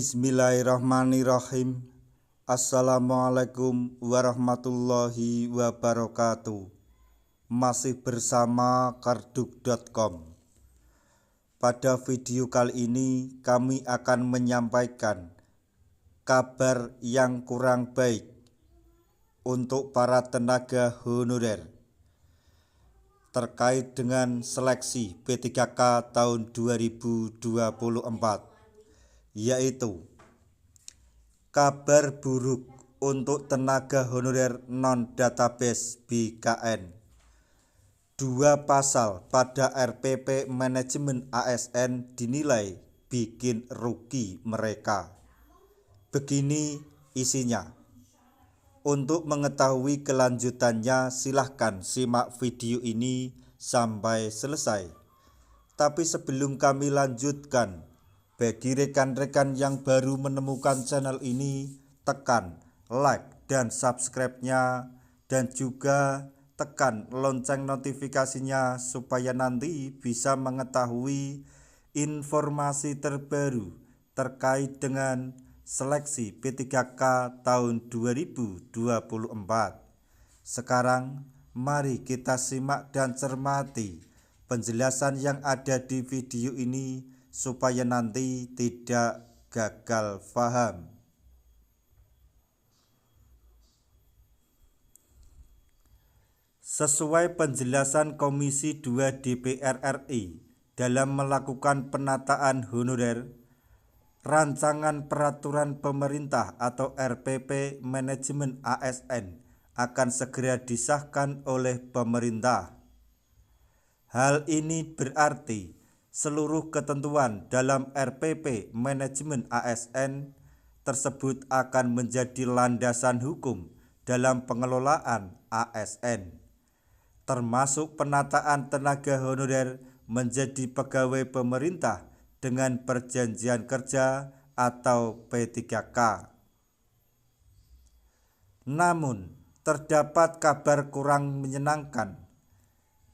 Bismillahirrahmanirrahim. Assalamualaikum warahmatullahi wabarakatuh. Masih bersama karduk.com. Pada video kali ini kami akan menyampaikan kabar yang kurang baik untuk para tenaga honorer terkait dengan seleksi P3K tahun 2024, yaitu kabar buruk untuk tenaga honorer non-database BKN. Dua pasal pada RPP manajemen ASN dinilai bikin rugi mereka. Begini isinya. Untuk mengetahui kelanjutannya silahkan simak video ini sampai selesai. Tapi sebelum kami lanjutkan, bagi rekan-rekan yang baru menemukan channel ini, tekan like dan subscribe-nya, dan juga tekan lonceng notifikasinya supaya nanti bisa mengetahui informasi terbaru terkait dengan seleksi P3K tahun 2024. Sekarang mari kita simak dan cermati penjelasan yang ada di video ini supaya nanti tidak gagal paham. Sesuai penjelasan Komisi 2 DPR RI dalam melakukan penataan honorer, rancangan peraturan pemerintah atau RPP manajemen ASN akan segera disahkan oleh pemerintah. Hal ini berarti seluruh ketentuan dalam RPP manajemen ASN tersebut akan menjadi landasan hukum dalam pengelolaan ASN, termasuk penataan tenaga honorer menjadi pegawai pemerintah dengan perjanjian kerja atau P3K. Namun, terdapat kabar kurang menyenangkan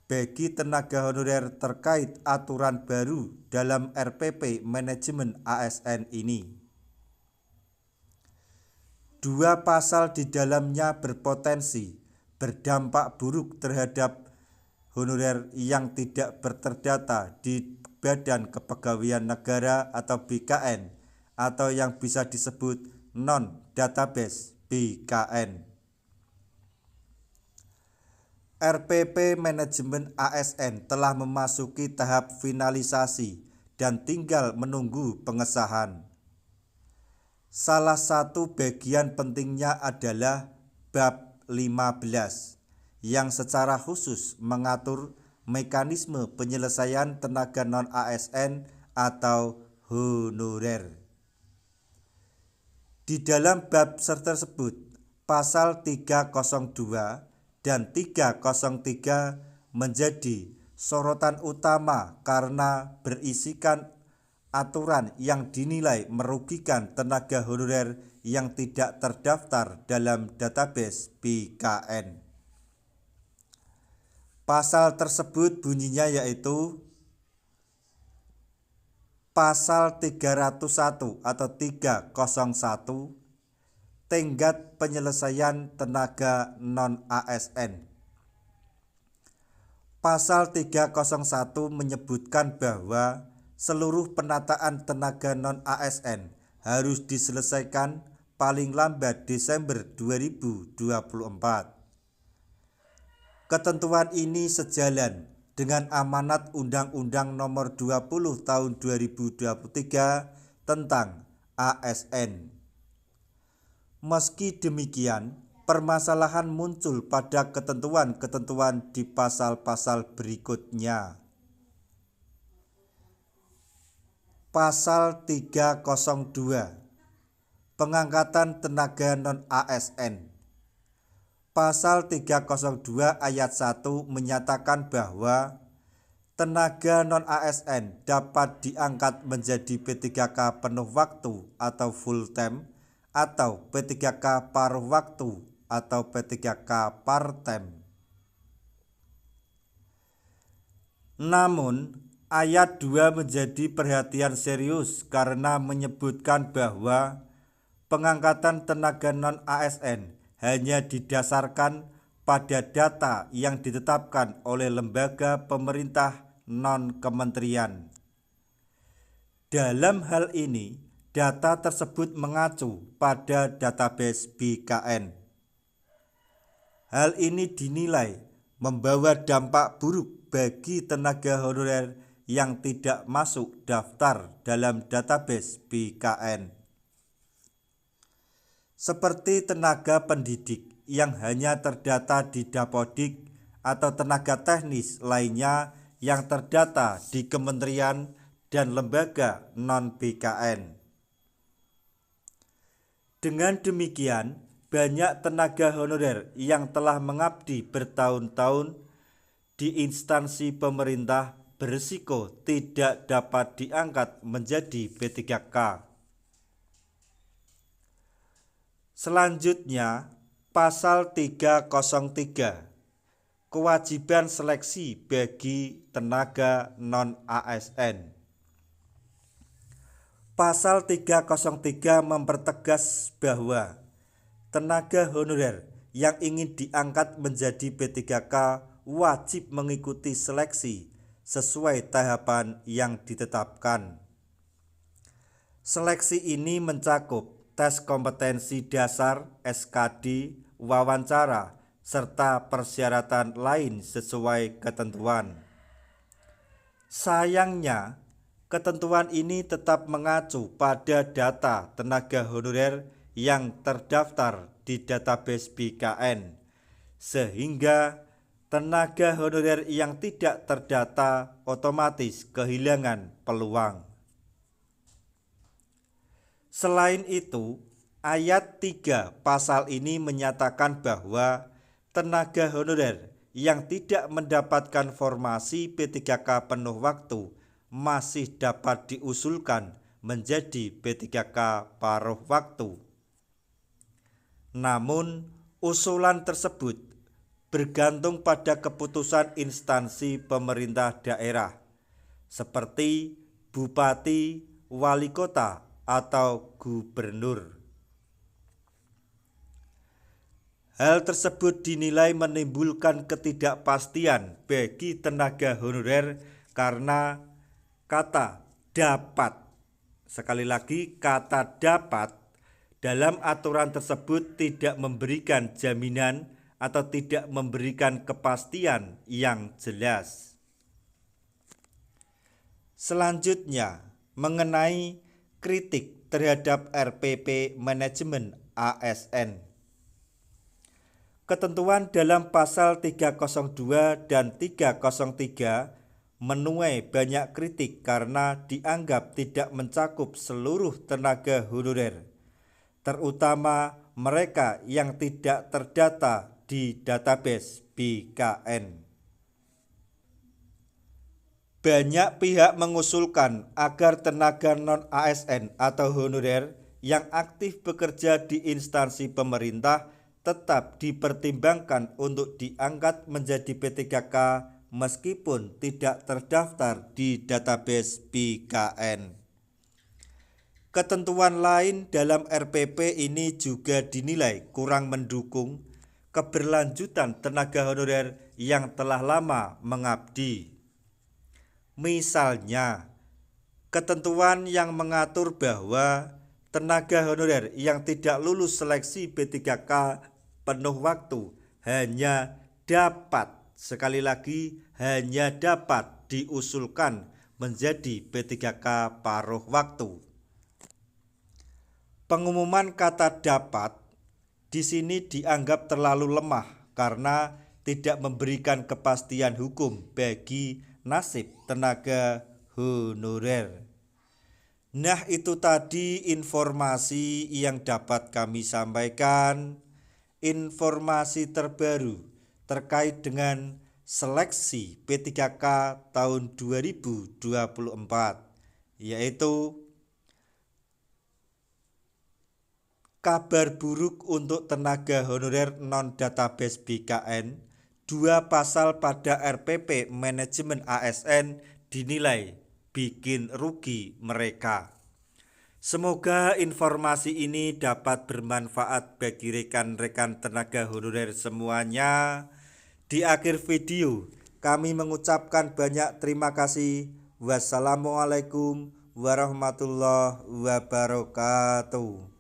bagi tenaga honorer terkait aturan baru dalam RPP manajemen ASN ini. Dua pasal di dalamnya berpotensi berdampak buruk terhadap honorer yang tidak terdata di Badan Kepegawaian Negara atau BKN atau yang bisa disebut non-database BKN. RPP manajemen ASN telah memasuki tahap finalisasi dan tinggal menunggu pengesahan. Salah satu bagian pentingnya adalah bab 15 yang secara khusus mengatur mekanisme penyelesaian tenaga non-ASN atau honorer. Di dalam bab tersebut, pasal 302 dan 303 menjadi sorotan utama karena berisikan aturan yang dinilai merugikan tenaga honorer yang tidak terdaftar dalam database BKN. Pasal tersebut bunyinya yaitu Pasal 301 atau 301 Tenggat Penyelesaian Tenaga Non-ASN. Pasal 301 menyebutkan bahwa seluruh penataan tenaga non-ASN harus diselesaikan paling lambat Desember 2024. Ketentuan ini sejalan dengan amanat Undang-Undang Nomor 20 Tahun 2023 tentang ASN. Meski demikian, permasalahan muncul pada ketentuan-ketentuan di pasal-pasal berikutnya. Pasal 302 Pengangkatan tenaga non-ASN. Pasal 302 ayat 1 menyatakan bahwa tenaga non-ASN dapat diangkat menjadi P3K penuh waktu atau full time atau P3K paruh waktu atau P3K part time. Namun, Ayat 2 menjadi perhatian serius karena menyebutkan bahwa pengangkatan tenaga non-ASN hanya didasarkan pada data yang ditetapkan oleh lembaga pemerintah non-kementerian. Dalam hal ini, data tersebut mengacu pada database BKN. Hal ini dinilai membawa dampak buruk bagi tenaga honorer yang tidak masuk daftar dalam database BKN. Seperti tenaga pendidik yang hanya terdata di Dapodik atau tenaga teknis lainnya yang terdata di kementerian dan lembaga non-BKN. Dengan demikian, banyak tenaga honorer yang telah mengabdi bertahun-tahun di instansi pemerintah berisiko tidak dapat diangkat menjadi P3K. Selanjutnya, pasal 303, kewajiban seleksi bagi tenaga non-ASN. Pasal 303 mempertegas bahwa tenaga honorer yang ingin diangkat menjadi P3K wajib mengikuti seleksi sesuai tahapan yang ditetapkan. Seleksi ini mencakup tes kompetensi dasar, SKD, wawancara, serta persyaratan lain sesuai ketentuan. Sayangnya, ketentuan ini tetap mengacu pada data tenaga honorer yang terdaftar di database BKN, sehingga tenaga honorer yang tidak terdata otomatis kehilangan peluang. Selain itu, ayat 3 pasal ini menyatakan bahwa tenaga honorer yang tidak mendapatkan formasi P3K penuh waktu masih dapat diusulkan menjadi P3K paruh waktu. Namun, usulan tersebut bergantung pada keputusan instansi pemerintah daerah seperti bupati, wali kota, atau gubernur. Hal tersebut dinilai menimbulkan ketidakpastian bagi tenaga honorer karena kata dapat, sekali lagi kata dapat, dalam aturan tersebut tidak memberikan jaminan atau tidak memberikan kepastian yang jelas. Selanjutnya, mengenai kritik terhadap RPP manajemen ASN. Ketentuan dalam pasal 302 dan 303 menuai banyak kritik karena dianggap tidak mencakup seluruh tenaga honorer, terutama mereka yang tidak terdata di database BKN. Banyak pihak mengusulkan agar tenaga non-ASN atau honorer yang aktif bekerja di instansi pemerintah tetap dipertimbangkan untuk diangkat menjadi P3K meskipun tidak terdaftar di database BKN. Ketentuan lain dalam RPP ini juga dinilai kurang mendukung keberlanjutan tenaga honorer yang telah lama mengabdi. Misalnya, ketentuan yang mengatur bahwa tenaga honorer yang tidak lulus seleksi P3K penuh waktu hanya dapat, sekali lagi hanya dapat diusulkan menjadi P3K paruh waktu. Pengumuman kata dapat di sini dianggap terlalu lemah karena tidak memberikan kepastian hukum bagi nasib tenaga honorer. Nah, itu tadi informasi yang dapat kami sampaikan, informasi terbaru terkait dengan seleksi P3K tahun 2024, yaitu kabar buruk untuk tenaga honorer non-database BKN. 2 pasal pada RPP manajemen ASN dinilai bikin rugi mereka. Semoga informasi ini dapat bermanfaat bagi rekan-rekan tenaga honorer semuanya. Di akhir video, kami mengucapkan banyak terima kasih. Wassalamualaikum warahmatullahi wabarakatuh.